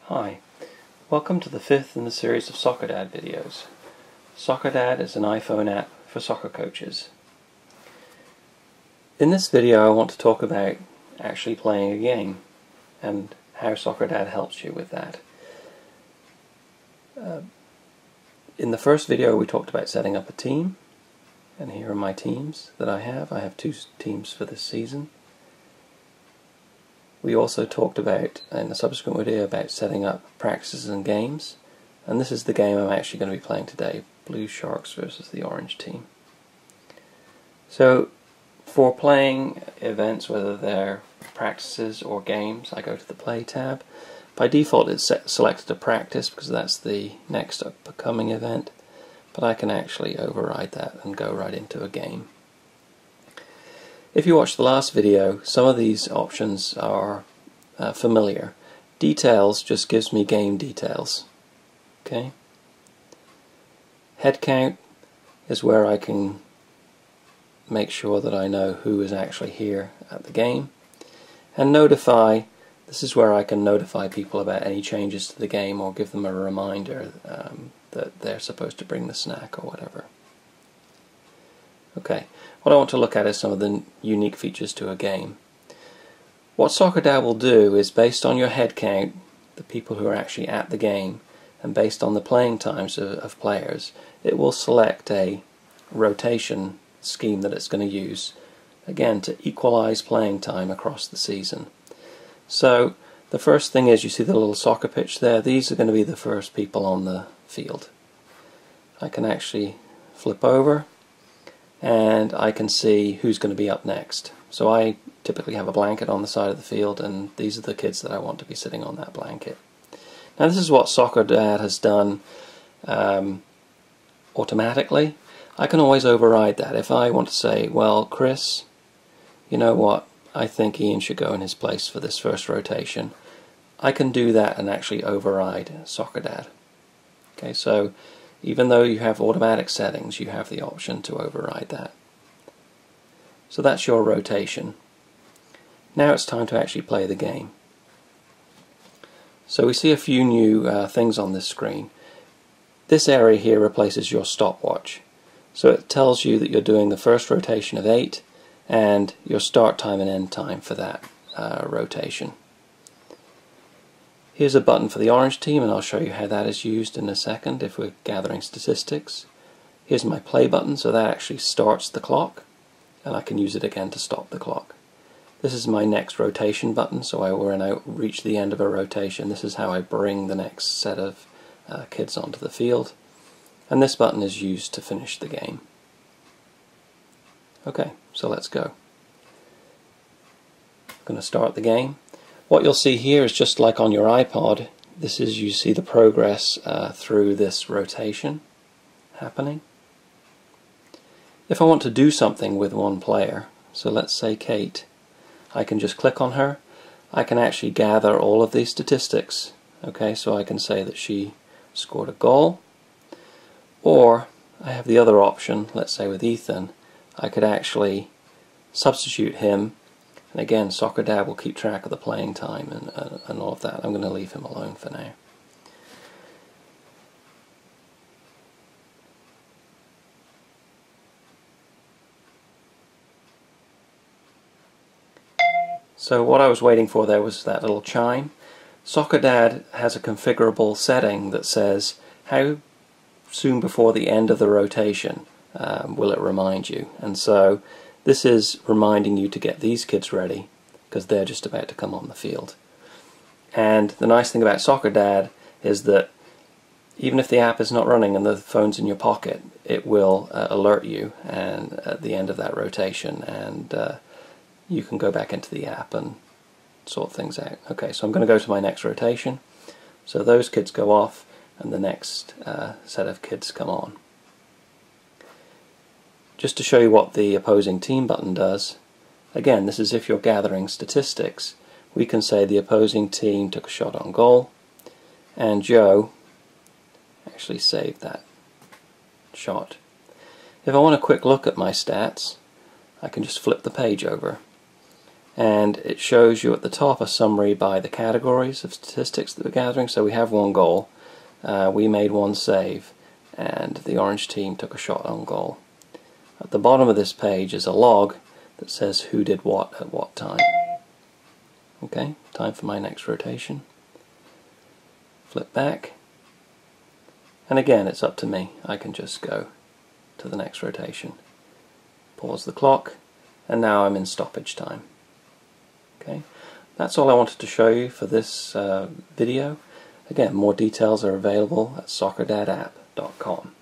Hi, welcome to the fifth in the series of Soccer Dad videos. Soccer Dad is an iPhone app for soccer coaches. In this video I want to talk about actually playing a game and how Soccer Dad helps you with that. In the first video we talked about setting up a team, and here are my teams that I have. I have 2 teams for this season. We also talked about, in a subsequent video, about setting up practices and games, and this is the game I'm actually going to be playing today, Blue Sharks versus the Orange team. So for playing events, whether they're practices or games, I go to the Play tab. By default it's selected to practice because that's the next upcoming event, but I can actually override that and go right into a game. If you watched the last video, some of these options are familiar. Details just gives me game details. Okay. Head count is where I can make sure that I know who is actually here at the game. And notify, this is where I can notify people about any changes to the game or give them a reminder that they're supposed to bring the snack or whatever. Okay, what I want to look at is some of the unique features to a game. What Soccer Dad will do is, based on your head count, the people who are actually at the game, and based on the playing times of players, it will select a rotation scheme that it's going to use, again, to equalize playing time across the season. So the first thing is, you see the little soccer pitch there? These are going to be the first people on the field. I can actually flip over and I can see who's going to be up next. So I typically have a blanket on the side of the field, and these are the kids that I want to be sitting on that blanket. Now this is what Soccer Dad has done automatically. I can always override that. If I want to say, well, Chris, you know what, I think Ian should go in his place for this first rotation, I can do that and actually override Soccer Dad. Okay, so even though you have automatic settings, you have the option to override that. So that's your rotation. Now it's time to actually play the game. So we see a few new things on this screen. This area here replaces your stopwatch. So it tells you that you're doing the first rotation of 8 and your start time and end time for that rotation. Here's a button for the Orange team, and I'll show you how that is used in a second if we're gathering statistics. Here's my play button, so that actually starts the clock, and I can use it again to stop the clock. This is my next rotation button, so when I reach the end of a rotation, this is how I bring the next set of kids onto the field. And this button is used to finish the game. Okay, so let's go. I'm going to start the game. What you'll see here is just like on your iPod. This is, you see the progress through this rotation happening. If I want to do something with one player, so let's say Kate, I can just click on her. I can actually gather all of these statistics. Okay, so I can say that she scored a goal, or I have the other option, let's say with Ethan, I could actually substitute him. And again, Soccer Dad will keep track of the playing time and all of that. I'm going to leave him alone for now. So what I was waiting for there was that little chime. Soccer Dad has a configurable setting that says how soon before the end of the rotation will it remind you. And so this is reminding you to get these kids ready because they're just about to come on the field. And the nice thing about Soccer Dad is that even if the app is not running and the phone's in your pocket, it will alert you and at the end of that rotation, and you can go back into the app and sort things out. Okay, so I'm going to go to my next rotation. So those kids go off and the next set of kids come on. Just to show you what the opposing team button does, again, this is if you're gathering statistics. We can say the opposing team took a shot on goal, and Joe actually saved that shot. If I want a quick look at my stats, I can just flip the page over, and it shows you at the top a summary by the categories of statistics that we're gathering. So we have one goal, we made one save, and the orange team took a shot on goal. At the bottom of this page is a log that says who did what at what time. Okay, time for my next rotation. Flip back, and again it's up to me. I can just go to the next rotation. Pause the clock, and now I'm in stoppage time. Okay, that's all I wanted to show you for this video. Again, more details are available at soccerdadapp.com.